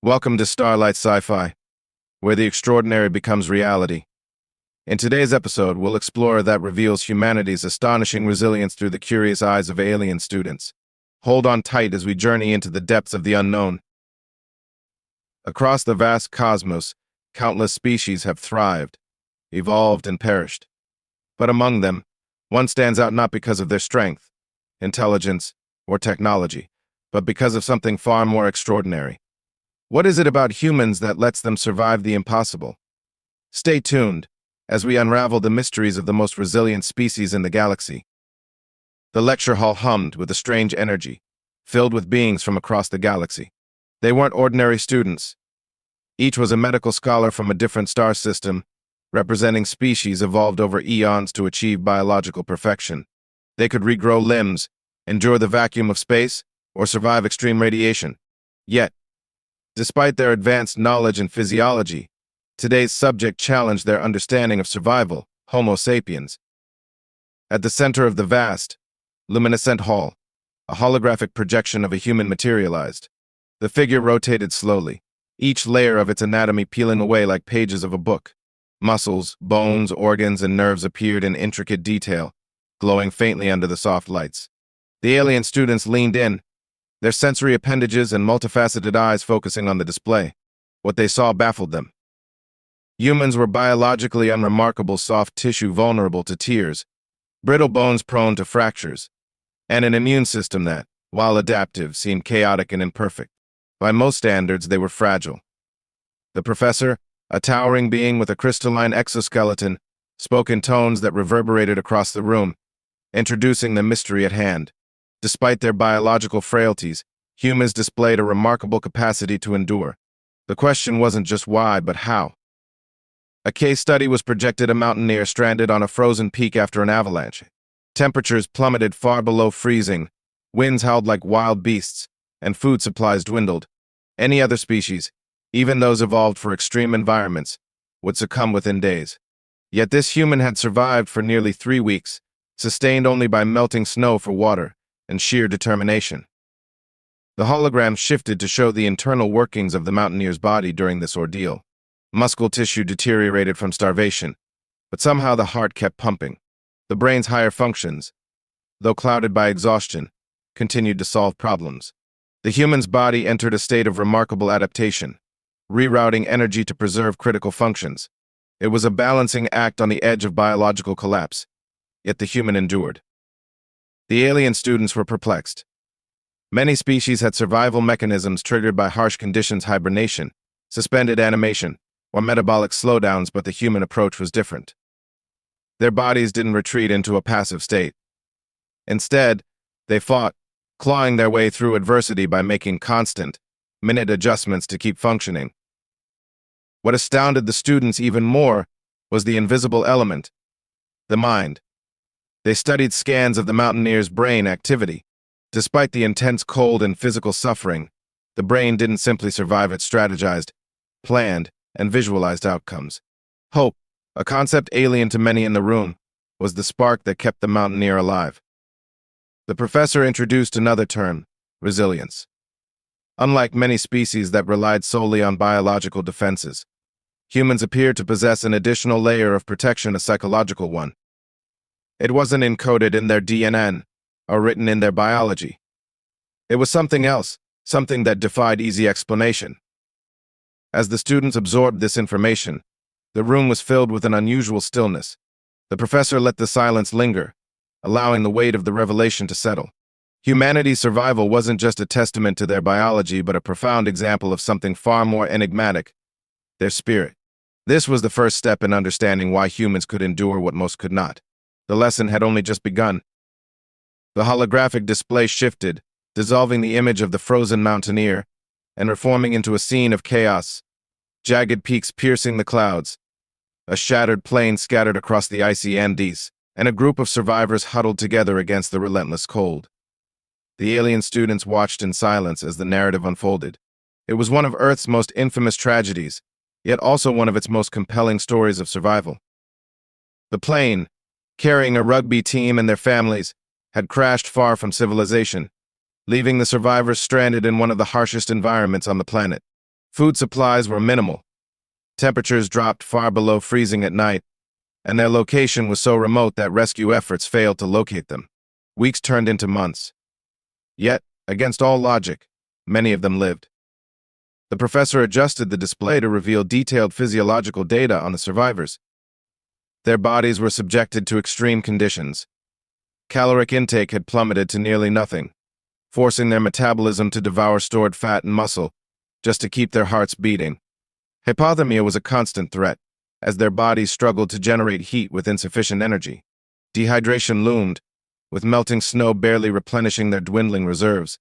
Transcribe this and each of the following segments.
Welcome to Starlight Sci-Fi, where the extraordinary becomes reality. In today's episode, we'll explore that reveals humanity's astonishing resilience through the curious eyes of alien students. Hold on tight as we journey into the depths of the unknown. Across the vast cosmos, countless species have thrived, evolved, and perished. But among them, one stands out not because of their strength, intelligence, or technology, but because of something far more extraordinary. What is it about humans that lets them survive the impossible? Stay tuned as we unravel the mysteries of the most resilient species in the galaxy. The lecture hall hummed with a strange energy, filled with beings from across the galaxy. They weren't ordinary students. Each was a medical scholar from a different star system, representing species evolved over eons to achieve biological perfection. They could regrow limbs, endure the vacuum of space, or survive extreme radiation. Yet, despite their advanced knowledge in physiology, today's subject challenged their understanding of survival, Homo sapiens. At the center of the vast, luminescent hall, a holographic projection of a human materialized. The figure rotated slowly, each layer of its anatomy peeling away like pages of a book. Muscles, bones, organs, and nerves appeared in intricate detail, glowing faintly under the soft lights. The alien students leaned in, their sensory appendages and multifaceted eyes focusing on the display. What they saw baffled them. Humans were biologically unremarkable soft tissue vulnerable to tears, brittle bones prone to fractures, and an immune system that, while adaptive, seemed chaotic and imperfect. By most standards, they were fragile. The professor, a towering being with a crystalline exoskeleton, spoke in tones that reverberated across the room, introducing the mystery at hand. Despite their biological frailties, humans displayed a remarkable capacity to endure. The question wasn't just why, but how. A case study was projected: a mountaineer stranded on a frozen peak after an avalanche. Temperatures plummeted far below freezing, winds howled like wild beasts, and food supplies dwindled. Any other species, even those evolved for extreme environments, would succumb within days. Yet this human had survived for nearly 3 weeks, sustained only by melting snow for water and sheer determination. The hologram shifted to show the internal workings of the mountaineer's body during this ordeal. Muscle tissue deteriorated from starvation, but somehow the heart kept pumping. The brain's higher functions, though clouded by exhaustion, continued to solve problems. The human's body entered a state of remarkable adaptation, rerouting energy to preserve critical functions. It was a balancing act on the edge of biological collapse, yet the human endured. The alien students were perplexed. Many species had survival mechanisms triggered by harsh conditions: hibernation, suspended animation, or metabolic slowdowns, but the human approach was different. Their bodies didn't retreat into a passive state. Instead, they fought, clawing their way through adversity by making constant, minute adjustments to keep functioning. What astounded the students even more was the invisible element: the mind. They studied scans of the mountaineer's brain activity. Despite the intense cold and physical suffering, the brain didn't simply survive, it strategized, planned, and visualized outcomes. Hope, a concept alien to many in the room, was the spark that kept the mountaineer alive. The professor introduced another term: resilience. Unlike many species that relied solely on biological defenses, humans appeared to possess an additional layer of protection, a psychological one. It wasn't encoded in their DNA or written in their biology. It was something else, something that defied easy explanation. As the students absorbed this information, the room was filled with an unusual stillness. The professor let the silence linger, allowing the weight of the revelation to settle. Humanity's survival wasn't just a testament to their biology, but a profound example of something far more enigmatic: their spirit. This was the first step in understanding why humans could endure what most could not. The lesson had only just begun. The holographic display shifted, dissolving the image of the frozen mountaineer and reforming into a scene of chaos. Jagged peaks piercing the clouds, a shattered plain scattered across the icy Andes, and a group of survivors huddled together against the relentless cold. The alien students watched in silence as the narrative unfolded. It was one of Earth's most infamous tragedies, yet also one of its most compelling stories of survival. The plane, carrying a rugby team and their families, had crashed far from civilization, leaving the survivors stranded in one of the harshest environments on the planet. Food supplies were minimal. Temperatures dropped far below freezing at night, and their location was so remote that rescue efforts failed to locate them. Weeks turned into months. Yet, against all logic, many of them lived. The professor adjusted the display to reveal detailed physiological data on the survivors. Their bodies were subjected to extreme conditions. Caloric intake had plummeted to nearly nothing, forcing their metabolism to devour stored fat and muscle just to keep their hearts beating. Hypothermia was a constant threat, as their bodies struggled to generate heat with insufficient energy. Dehydration loomed, with melting snow barely replenishing their dwindling reserves.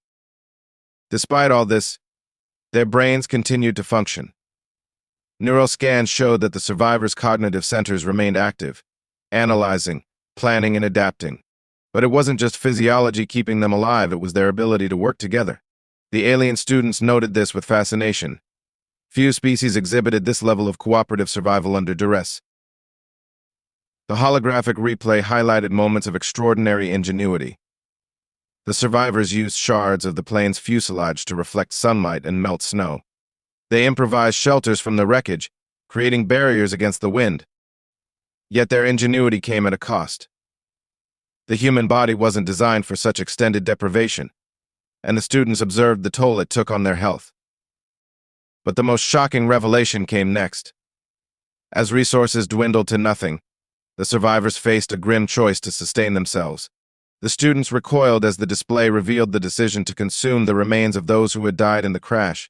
Despite all this, their brains continued to function. Neural scans showed that the survivors' cognitive centers remained active, analyzing, planning, and adapting. But it wasn't just physiology keeping them alive, it was their ability to work together. The alien students noted this with fascination. Few species exhibited this level of cooperative survival under duress. The holographic replay highlighted moments of extraordinary ingenuity. The survivors used shards of the plane's fuselage to reflect sunlight and melt snow. They improvised shelters from the wreckage, creating barriers against the wind. Yet their ingenuity came at a cost. The human body wasn't designed for such extended deprivation, and the students observed the toll it took on their health. But the most shocking revelation came next. As resources dwindled to nothing, the survivors faced a grim choice to sustain themselves. The students recoiled as the display revealed the decision to consume the remains of those who had died in the crash.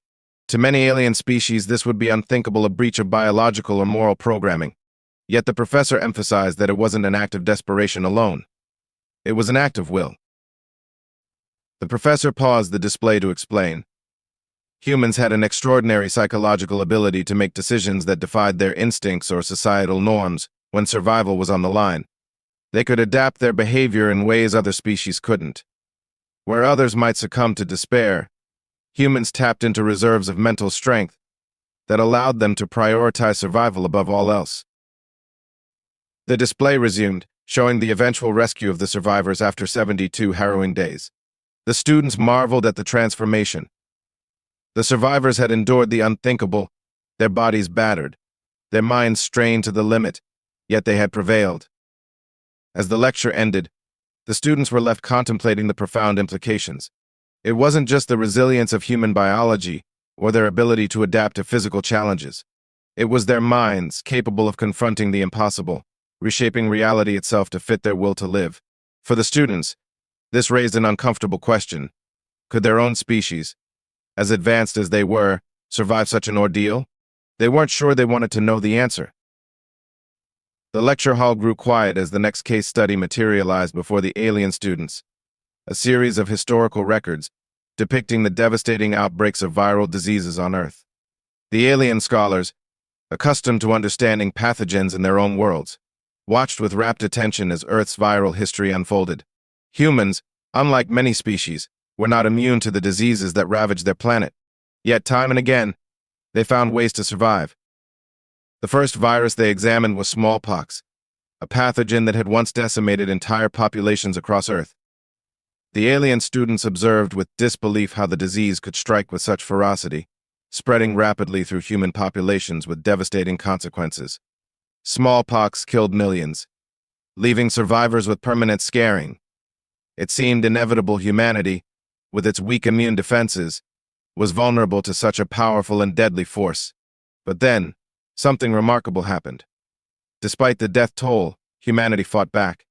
To many alien species, this would be unthinkable, a breach of biological or moral programming. Yet the professor emphasized that it wasn't an act of desperation alone. It was an act of will. The professor paused the display to explain. Humans had an extraordinary psychological ability to make decisions that defied their instincts or societal norms when survival was on the line. They could adapt their behavior in ways other species couldn't. Where others might succumb to despair, humans tapped into reserves of mental strength that allowed them to prioritize survival above all else. The display resumed, showing the eventual rescue of the survivors after 72 harrowing days. The students marveled at the transformation. The survivors had endured the unthinkable, their bodies battered, their minds strained to the limit, yet they had prevailed. As the lecture ended, the students were left contemplating the profound implications. It wasn't just the resilience of human biology or their ability to adapt to physical challenges. It was their minds capable of confronting the impossible, reshaping reality itself to fit their will to live. For the students, this raised an uncomfortable question. Could their own species, as advanced as they were, survive such an ordeal? They weren't sure they wanted to know the answer. The lecture hall grew quiet as the next case study materialized before the alien students, a series of historical records depicting the devastating outbreaks of viral diseases on Earth. The alien scholars, accustomed to understanding pathogens in their own worlds, watched with rapt attention as Earth's viral history unfolded. Humans, unlike many species, were not immune to the diseases that ravaged their planet. Yet time and again, they found ways to survive. The first virus they examined was smallpox, a pathogen that had once decimated entire populations across Earth. The alien students observed with disbelief how the disease could strike with such ferocity, spreading rapidly through human populations with devastating consequences. Smallpox killed millions, leaving survivors with permanent scarring. It seemed inevitable humanity, with its weak immune defenses, was vulnerable to such a powerful and deadly force. But then, something remarkable happened. Despite the death toll, humanity fought back.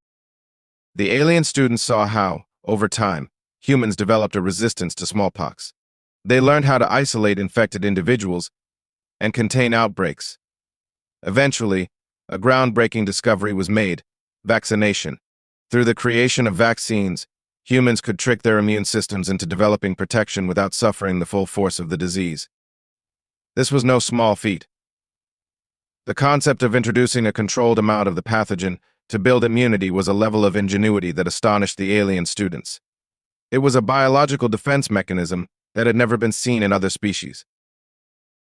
The alien students saw how, over time, humans developed a resistance to smallpox. They learned how to isolate infected individuals and contain outbreaks. Eventually, a groundbreaking discovery was made: vaccination. Through the creation of vaccines, humans could trick their immune systems into developing protection without suffering the full force of the disease. This was no small feat. The concept of introducing a controlled amount of the pathogen to build immunity was a level of ingenuity that astonished the alien students. It was a biological defense mechanism that had never been seen in other species.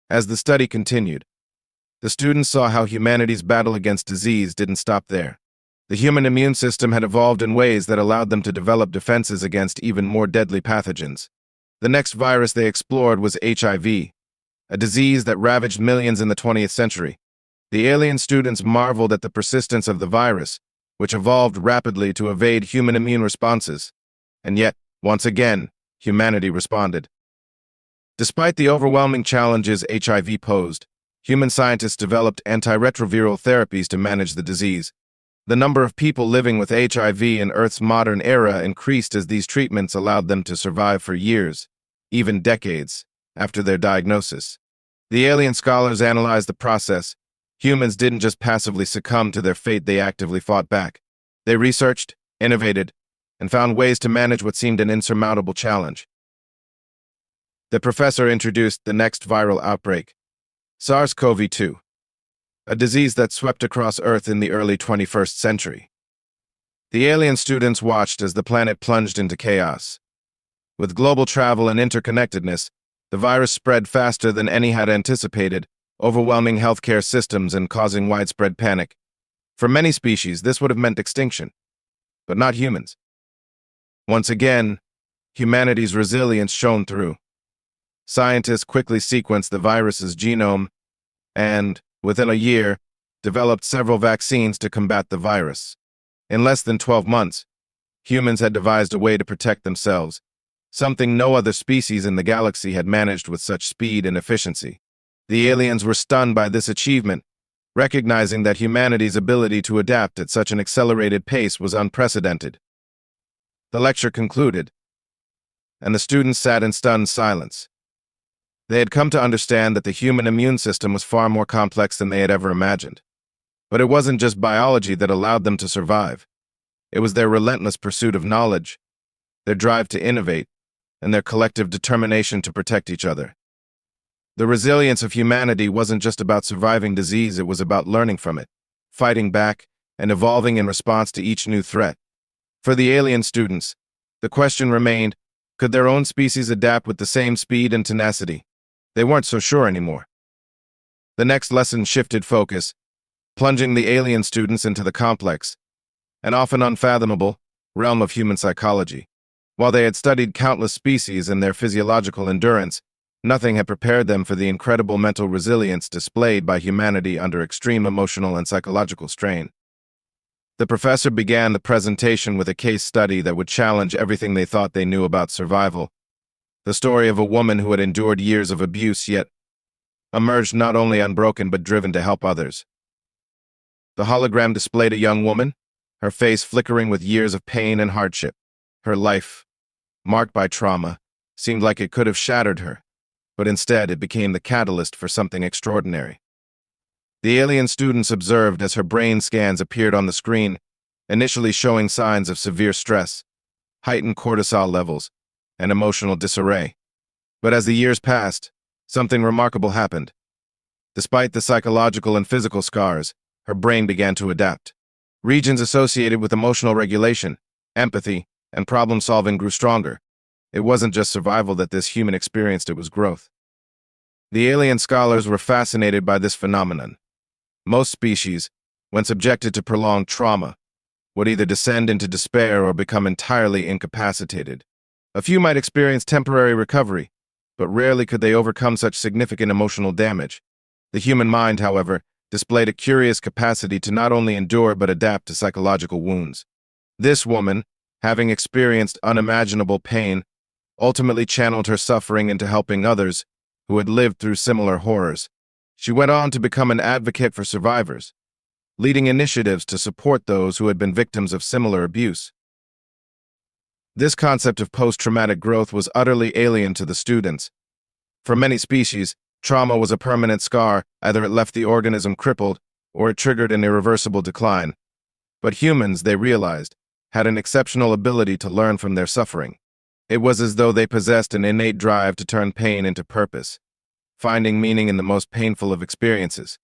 As the study continued, the students saw how humanity's battle against disease didn't stop there. The human immune system had evolved in ways that allowed them to develop defenses against even more deadly pathogens. The next virus they explored was HIV, a disease that ravaged millions in the 20th century. The alien students marveled at the persistence of the virus, which evolved rapidly to evade human immune responses. And yet, once again, humanity responded. Despite the overwhelming challenges HIV posed, human scientists developed antiretroviral therapies to manage the disease. The number of people living with HIV in Earth's modern era increased as these treatments allowed them to survive for years, even decades, after their diagnosis. The alien scholars analyzed the process. Humans didn't just passively succumb to their fate, they actively fought back. They researched, innovated, and found ways to manage what seemed an insurmountable challenge. The professor introduced the next viral outbreak, SARS-CoV-2, a disease that swept across Earth in the early 21st century. The alien students watched as the planet plunged into chaos. With global travel and interconnectedness, the virus spread faster than any had anticipated, overwhelming healthcare systems and causing widespread panic. For many species, this would have meant extinction, but not humans. Once again, humanity's resilience shone through. Scientists quickly sequenced the virus's genome and, within a year, developed several vaccines to combat the virus. In less than 12 months, humans had devised a way to protect themselves, something no other species in the galaxy had managed with such speed and efficiency. The aliens were stunned by this achievement, recognizing that humanity's ability to adapt at such an accelerated pace was unprecedented. The lecture concluded, and the students sat in stunned silence. They had come to understand that the human immune system was far more complex than they had ever imagined. But it wasn't just biology that allowed them to survive. It was their relentless pursuit of knowledge, their drive to innovate, and their collective determination to protect each other. The resilience of humanity wasn't just about surviving disease, it was about learning from it, fighting back, and evolving in response to each new threat. For the alien students, the question remained, could their own species adapt with the same speed and tenacity? They weren't so sure anymore. The next lesson shifted focus, plunging the alien students into the complex, and often unfathomable, realm of human psychology. While they had studied countless species and their physiological endurance, nothing had prepared them for the incredible mental resilience displayed by humanity under extreme emotional and psychological strain. The professor began the presentation with a case study that would challenge everything they thought they knew about survival. The story of a woman who had endured years of abuse yet emerged not only unbroken but driven to help others. The hologram displayed a young woman, her face flickering with years of pain and hardship. Her life, marked by trauma, seemed like it could have shattered her, but instead it became the catalyst for something extraordinary. The alien students observed as her brain scans appeared on the screen, initially showing signs of severe stress, heightened cortisol levels, and emotional disarray. But as the years passed, something remarkable happened. Despite the psychological and physical scars, her brain began to adapt. Regions associated with emotional regulation, empathy, and problem-solving grew stronger. It wasn't just survival that this human experienced, it was growth. The alien scholars were fascinated by this phenomenon. Most species, when subjected to prolonged trauma, would either descend into despair or become entirely incapacitated. A few might experience temporary recovery, but rarely could they overcome such significant emotional damage. The human mind, however, displayed a curious capacity to not only endure but adapt to psychological wounds. This woman, having experienced unimaginable pain, ultimately channeled her suffering into helping others who had lived through similar horrors. She went on to become an advocate for survivors, leading initiatives to support those who had been victims of similar abuse. This concept of post-traumatic growth was utterly alien to the students. For many species, trauma was a permanent scar. Either it left the organism crippled or it triggered an irreversible decline. But humans, they realized, had an exceptional ability to learn from their suffering. It was as though they possessed an innate drive to turn pain into purpose, finding meaning in the most painful of experiences.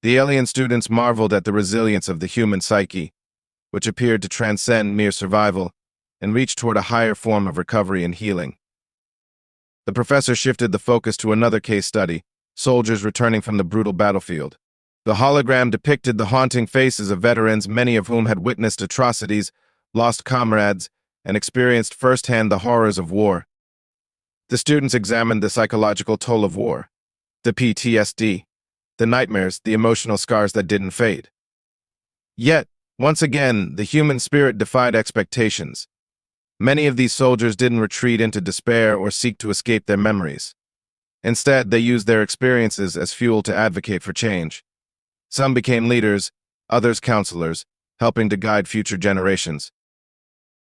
The alien students marveled at the resilience of the human psyche, which appeared to transcend mere survival and reach toward a higher form of recovery and healing. The professor shifted the focus to another case study, soldiers returning from the brutal battlefield. The hologram depicted the haunting faces of veterans, many of whom had witnessed atrocities, lost comrades, and experienced firsthand the horrors of war. The students examined the psychological toll of war, the PTSD, the nightmares, the emotional scars that didn't fade. Yet, once again, the human spirit defied expectations. Many of these soldiers didn't retreat into despair or seek to escape their memories. Instead, they used their experiences as fuel to advocate for change. Some became leaders, others counselors, helping to guide future generations.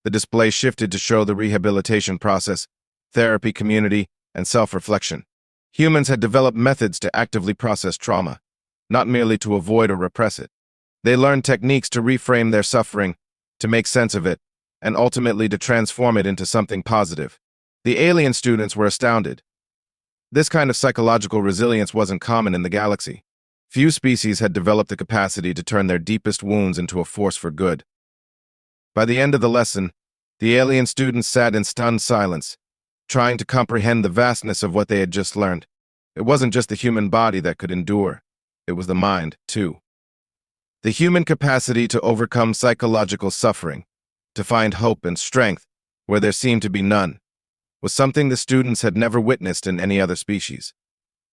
The display shifted to show the rehabilitation process, therapy, community, and self-reflection. Humans had developed methods to actively process trauma, not merely to avoid or repress it. They learned techniques to reframe their suffering, to make sense of it, and ultimately to transform it into something positive. The alien students were astounded. This kind of psychological resilience wasn't common in the galaxy. Few species had developed the capacity to turn their deepest wounds into a force for good. By the end of the lesson, the alien students sat in stunned silence, trying to comprehend the vastness of what they had just learned. It wasn't just the human body that could endure, it was the mind, too. The human capacity to overcome psychological suffering, to find hope and strength where there seemed to be none, was something the students had never witnessed in any other species.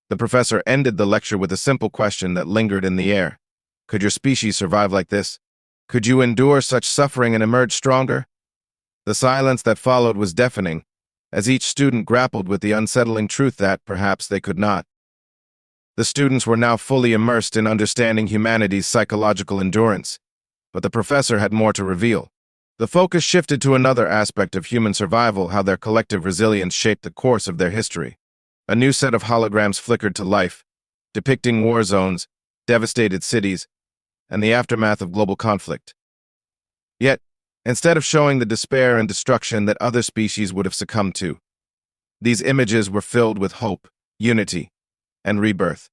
The professor ended the lecture with a simple question that lingered in the air. Could your species survive like this? Could you endure such suffering and emerge stronger? The silence that followed was deafening, as each student grappled with the unsettling truth that, perhaps, they could not. The students were now fully immersed in understanding humanity's psychological endurance, but the professor had more to reveal. The focus shifted to another aspect of human survival, how their collective resilience shaped the course of their history. A new set of holograms flickered to life, depicting war zones, devastated cities, and the aftermath of global conflict. Yet, instead of showing the despair and destruction that other species would have succumbed to, these images were filled with hope, unity, and rebirth.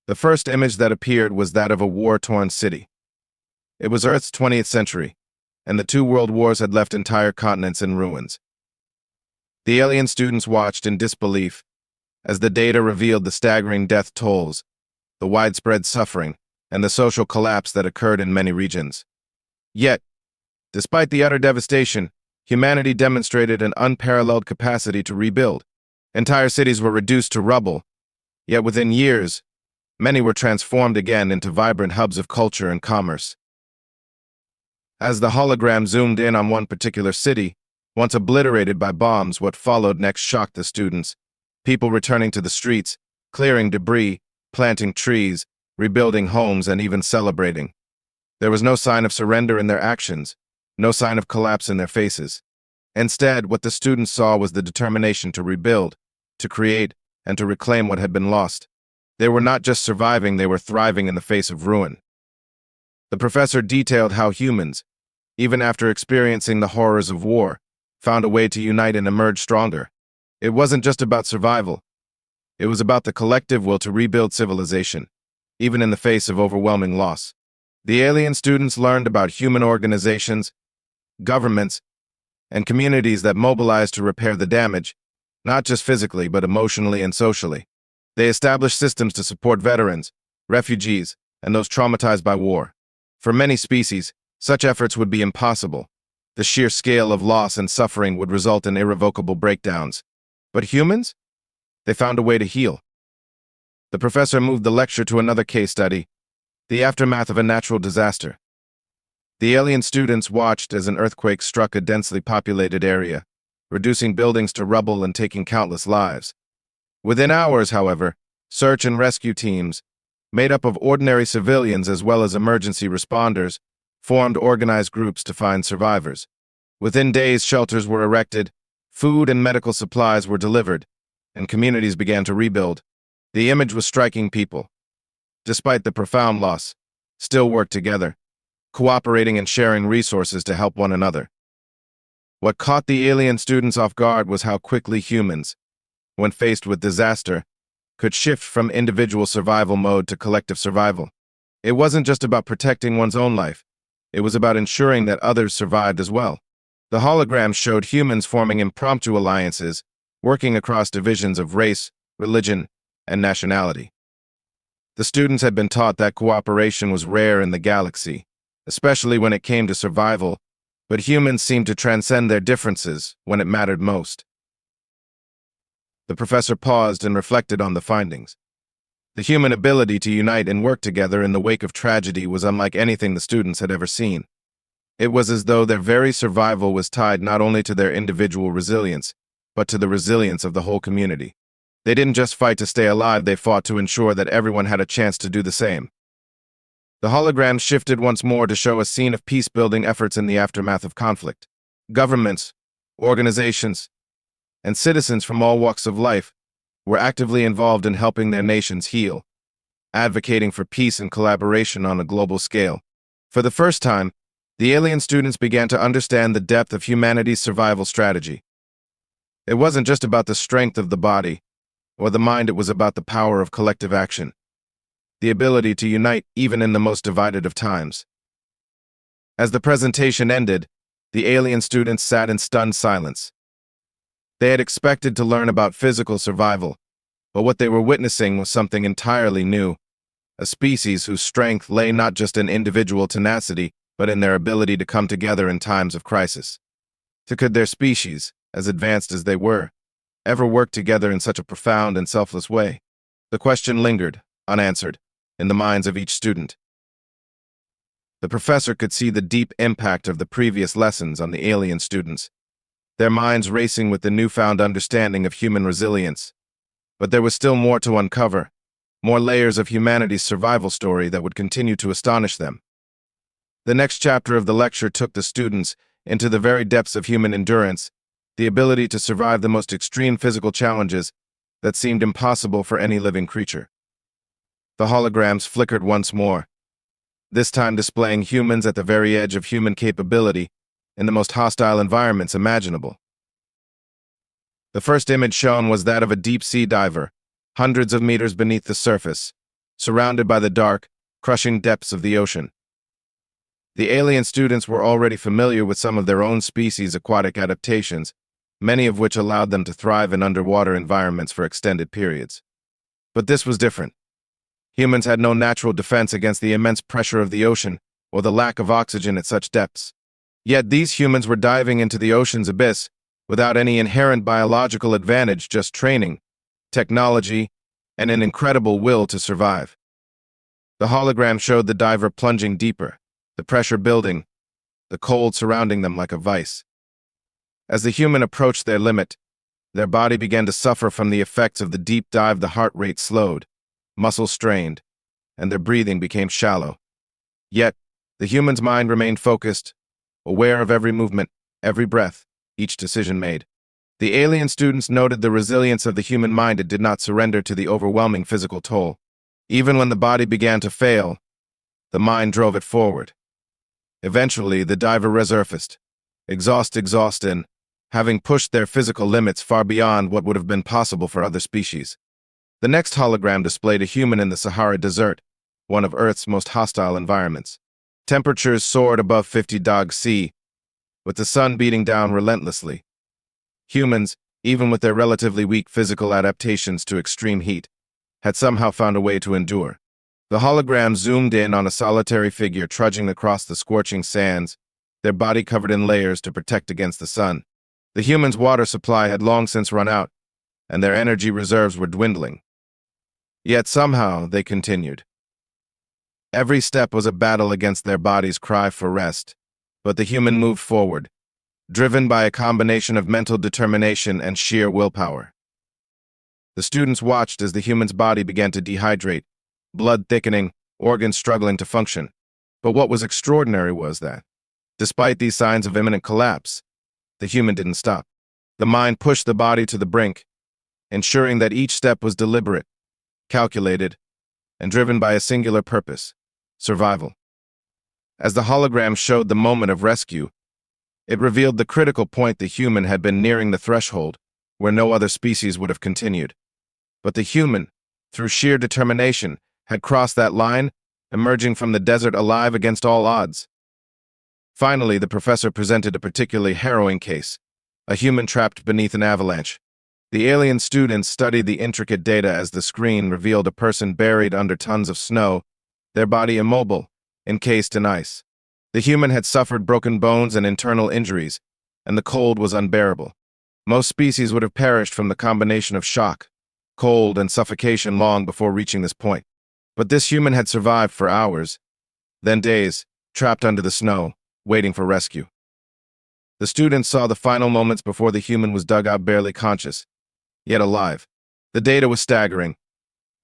The first image that appeared was that of a war-torn city. It was Earth's 20th century, and the two world wars had left entire continents in ruins. The alien students watched in disbelief as the data revealed the staggering death tolls, the widespread suffering, and the social collapse that occurred in many regions. Yet, despite the utter devastation, humanity demonstrated an unparalleled capacity to rebuild. Entire cities were reduced to rubble, yet within years, many were transformed again into vibrant hubs of culture and commerce. As the hologram zoomed in on one particular city, once obliterated by bombs, what followed next shocked the students. People returning to the streets, clearing debris, planting trees, rebuilding homes, and even celebrating. There was no sign of surrender in their actions, no sign of collapse in their faces. Instead, what the students saw was the determination to rebuild, to create, and to reclaim what had been lost. They were not just surviving, they were thriving in the face of ruin. The professor detailed how humans, even after experiencing the horrors of war, found a way to unite and emerge stronger. It wasn't just about survival. It was about the collective will to rebuild civilization, even in the face of overwhelming loss. The alien students learned about human organizations, governments, and communities that mobilized to repair the damage, not just physically but emotionally and socially. They established systems to support veterans, refugees, and those traumatized by war. For many species, such efforts would be impossible. The sheer scale of loss and suffering would result in irrevocable breakdowns. But humans? They found a way to heal. The professor moved the lecture to another case study, the aftermath of a natural disaster. The alien students watched as an earthquake struck a densely populated area, reducing buildings to rubble and taking countless lives. Within hours, however, search and rescue teams, made up of ordinary civilians as well as emergency responders, formed organized groups to find survivors. Within days, shelters were erected, food and medical supplies were delivered, and communities began to rebuild. The image was striking. People, despite the profound loss, still worked together, cooperating and sharing resources to help one another. What caught the alien students off guard was how quickly humans, when faced with disaster, could shift from individual survival mode to collective survival. It wasn't just about protecting one's own life. It was about ensuring that others survived as well. The hologram showed humans forming impromptu alliances, working across divisions of race, religion, and nationality. The students had been taught that cooperation was rare in the galaxy, especially when it came to survival, but humans seemed to transcend their differences when it mattered most. The professor paused and reflected on the findings. The human ability to unite and work together in the wake of tragedy was unlike anything the students had ever seen. It was as though their very survival was tied not only to their individual resilience, but to the resilience of the whole community. They didn't just fight to stay alive, they fought to ensure that everyone had a chance to do the same. The holograms shifted once more to show a scene of peace-building efforts in the aftermath of conflict. Governments, organizations, and citizens from all walks of life were actively involved in helping their nations heal, advocating for peace and collaboration on a global scale. For the first time, the alien students began to understand the depth of humanity's survival strategy. It wasn't just about the strength of the body or the mind, it was about the power of collective action, the ability to unite even in the most divided of times. As the presentation ended, the alien students sat in stunned silence. They had expected to learn about physical survival, but what they were witnessing was something entirely new, a species whose strength lay not just in individual tenacity, but in their ability to come together in times of crisis. Could their species, as advanced as they were, ever work together in such a profound and selfless way? The question lingered, unanswered, in the minds of each student. The professor could see the deep impact of the previous lessons on the alien students, their minds racing with the newfound understanding of human resilience. But there was still more to uncover, more layers of humanity's survival story that would continue to astonish them. The next chapter of the lecture took the students into the very depths of human endurance, the ability to survive the most extreme physical challenges that seemed impossible for any living creature. The holograms flickered once more, this time displaying humans at the very edge of human capability in the most hostile environments imaginable. The first image shown was that of a deep-sea diver, hundreds of meters beneath the surface, surrounded by the dark, crushing depths of the ocean. The alien students were already familiar with some of their own species' aquatic adaptations, many of which allowed them to thrive in underwater environments for extended periods. But this was different. Humans had no natural defense against the immense pressure of the ocean or the lack of oxygen at such depths. Yet these humans were diving into the ocean's abyss without any inherent biological advantage, just training, technology, and an incredible will to survive. The hologram showed the diver plunging deeper, the pressure building, the cold surrounding them like a vice. As the human approached their limit, their body began to suffer from the effects of the deep dive. The heart rate slowed, muscles strained, and their breathing became shallow. Yet, the human's mind remained focused, aware of every movement, every breath, each decision made. The alien students noted the resilience of the human mind. It did not surrender to the overwhelming physical toll. Even when the body began to fail, the mind drove it forward. Eventually, the diver resurfaced, exhausted, having pushed their physical limits far beyond what would have been possible for other species. The next hologram displayed a human in the Sahara Desert, one of Earth's most hostile environments. Temperatures soared above 50°C, with the sun beating down relentlessly. Humans, even with their relatively weak physical adaptations to extreme heat, had somehow found a way to endure. The hologram zoomed in on a solitary figure trudging across the scorching sands, their body covered in layers to protect against the sun. The human's water supply had long since run out, and their energy reserves were dwindling. Yet somehow they continued. Every step was a battle against their body's cry for rest, but the human moved forward, driven by a combination of mental determination and sheer willpower. The students watched as the human's body began to dehydrate, blood thickening, organs struggling to function. But what was extraordinary was that, despite these signs of imminent collapse, the human didn't stop. The mind pushed the body to the brink, ensuring that each step was deliberate, calculated, and driven by a singular purpose: survival. As the hologram showed the moment of rescue, it revealed the critical point: the human had been nearing the threshold where no other species would have continued. But the human, through sheer determination, had crossed that line, emerging from the desert alive against all odds. Finally, the professor presented a particularly harrowing case: a human trapped beneath an avalanche. The alien students studied the intricate data as the screen revealed a person buried under tons of snow, their body immobile, encased in ice. The human had suffered broken bones and internal injuries, and the cold was unbearable. Most species would have perished from the combination of shock, cold, and suffocation long before reaching this point. But this human had survived for hours, then days, trapped under the snow, waiting for rescue. The students saw the final moments before the human was dug out barely conscious, yet alive. The data was staggering.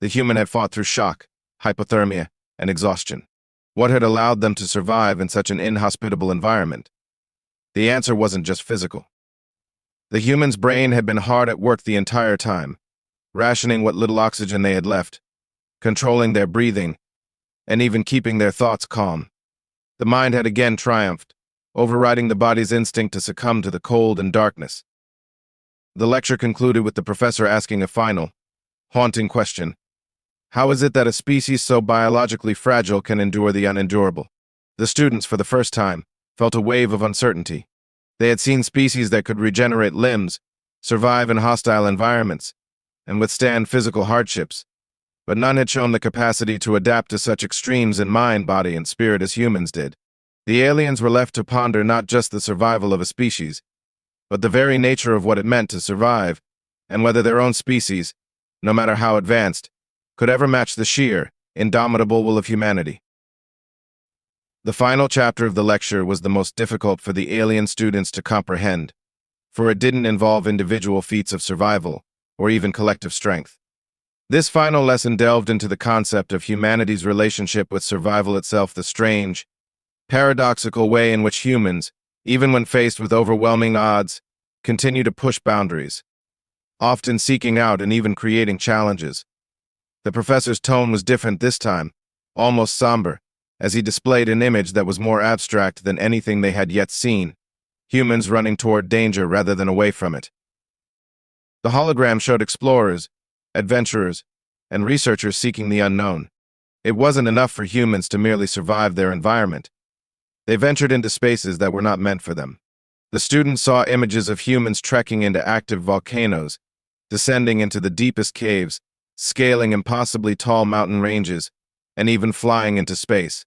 The human had fought through shock, hypothermia, and exhaustion. What had allowed them to survive in such an inhospitable environment? The answer wasn't just physical. The human's brain had been hard at work the entire time, rationing what little oxygen they had left, controlling their breathing, and even keeping their thoughts calm. The mind had again triumphed, overriding the body's instinct to succumb to the cold and darkness. The lecture concluded with the professor asking a final, haunting question. How is it that a species so biologically fragile can endure the unendurable? The students, for the first time, felt a wave of uncertainty. They had seen species that could regenerate limbs, survive in hostile environments, and withstand physical hardships, but none had shown the capacity to adapt to such extremes in mind, body, and spirit as humans did. The aliens were left to ponder not just the survival of a species, but the very nature of what it meant to survive, and whether their own species, no matter how advanced, could ever match the sheer, indomitable will of humanity. The final chapter of the lecture was the most difficult for the alien students to comprehend, for it didn't involve individual feats of survival, or even collective strength. This final lesson delved into the concept of humanity's relationship with survival itself, the strange, paradoxical way in which humans, even when faced with overwhelming odds, continue to push boundaries, often seeking out and even creating challenges. The professor's tone was different this time, almost somber, as he displayed an image that was more abstract than anything they had yet seen, humans running toward danger rather than away from it. The hologram showed explorers, adventurers, and researchers seeking the unknown. It wasn't enough for humans to merely survive their environment. They ventured into spaces that were not meant for them. The students saw images of humans trekking into active volcanoes, descending into the deepest caves, scaling impossibly tall mountain ranges, and even flying into space.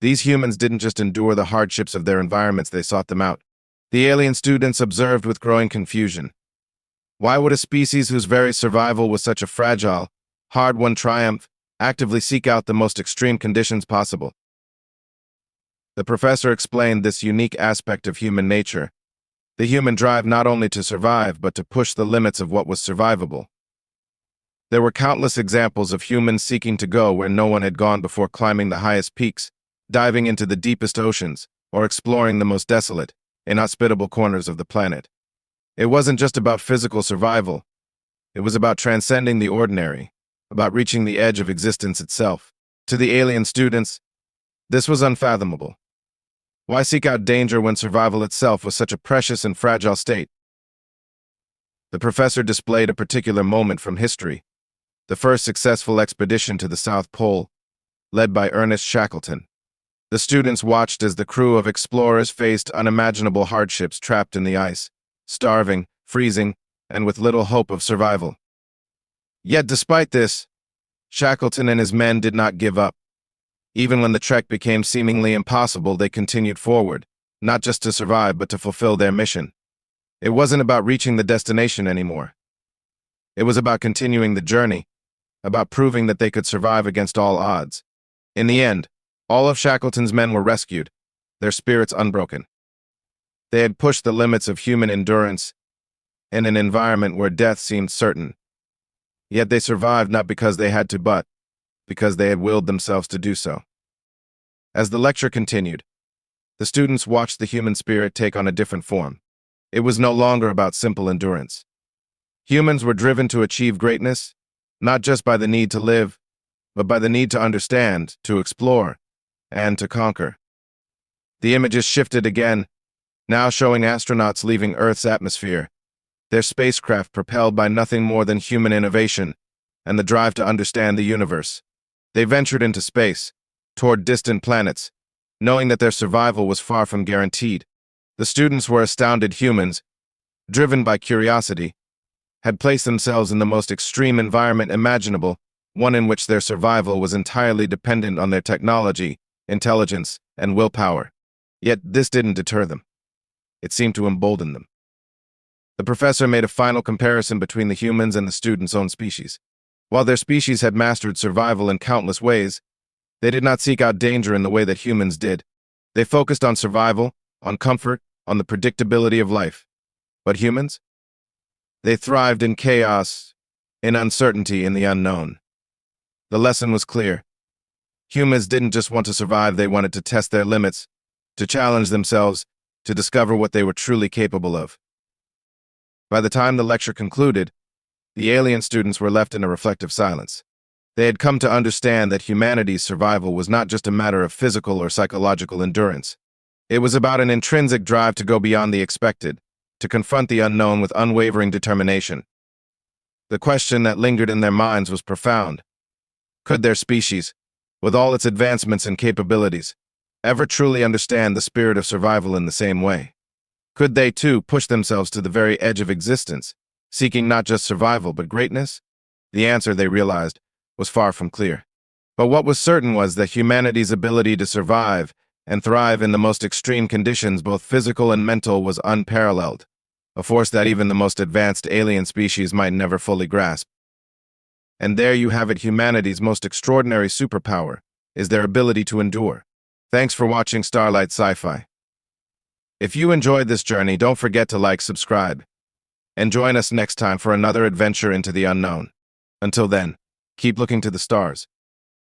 These humans didn't just endure the hardships of their environments, they sought them out. The alien students observed with growing confusion. Why would a species whose very survival was such a fragile, hard-won triumph actively seek out the most extreme conditions possible? The professor explained this unique aspect of human nature, the human drive not only to survive but to push the limits of what was survivable. There were countless examples of humans seeking to go where no one had gone before, climbing the highest peaks, diving into the deepest oceans, or exploring the most desolate, inhospitable corners of the planet. It wasn't just about physical survival. It was about transcending the ordinary, about reaching the edge of existence itself. To the alien students, this was unfathomable. Why seek out danger when survival itself was such a precious and fragile state? The professor displayed a particular moment from history, the first successful expedition to the South Pole, led by Ernest Shackleton. The students watched as the crew of explorers faced unimaginable hardships, trapped in the ice, starving, freezing, and with little hope of survival. Yet despite this, Shackleton and his men did not give up. Even when the trek became seemingly impossible, they continued forward, not just to survive but to fulfill their mission. It wasn't about reaching the destination anymore. It was about continuing the journey, about proving that they could survive against all odds. In the end, all of Shackleton's men were rescued, their spirits unbroken. They had pushed the limits of human endurance in an environment where death seemed certain. Yet they survived not because they had to, but because they had willed themselves to do so. As the lecture continued, the students watched the human spirit take on a different form. It was no longer about simple endurance. Humans were driven to achieve greatness, not just by the need to live, but by the need to understand, to explore, and to conquer. The images shifted again, now showing astronauts leaving Earth's atmosphere, their spacecraft propelled by nothing more than human innovation and the drive to understand the universe. They ventured into space, toward distant planets, knowing that their survival was far from guaranteed. The students were astounded humans, driven by curiosity, had placed themselves in the most extreme environment imaginable, one in which their survival was entirely dependent on their technology, intelligence, and willpower. Yet this didn't deter them. It seemed to embolden them. The professor made a final comparison between the humans and the student's own species. While their species had mastered survival in countless ways, they did not seek out danger in the way that humans did. They focused on survival, on comfort, on the predictability of life. But humans? They thrived in chaos, in uncertainty, in the unknown. The lesson was clear. Humans didn't just want to survive, they wanted to test their limits, to challenge themselves, to discover what they were truly capable of. By the time the lecture concluded, the alien students were left in a reflective silence. They had come to understand that humanity's survival was not just a matter of physical or psychological endurance. It was about an intrinsic drive to go beyond the expected, to confront the unknown with unwavering determination. The question that lingered in their minds was profound. Could their species, with all its advancements and capabilities, ever truly understand the spirit of survival in the same way? Could they, too, push themselves to the very edge of existence, seeking not just survival but greatness? The answer, they realized, was far from clear. But what was certain was that humanity's ability to survive and thrive in the most extreme conditions, both physical and mental, was unparalleled, a force that even the most advanced alien species might never fully grasp. And there you have it, humanity's most extraordinary superpower is their ability to endure. Thanks for watching Starlight Sci-Fi. If you enjoyed this journey, don't forget to like, subscribe, and join us next time for another adventure into the unknown. Until then, keep looking to the stars.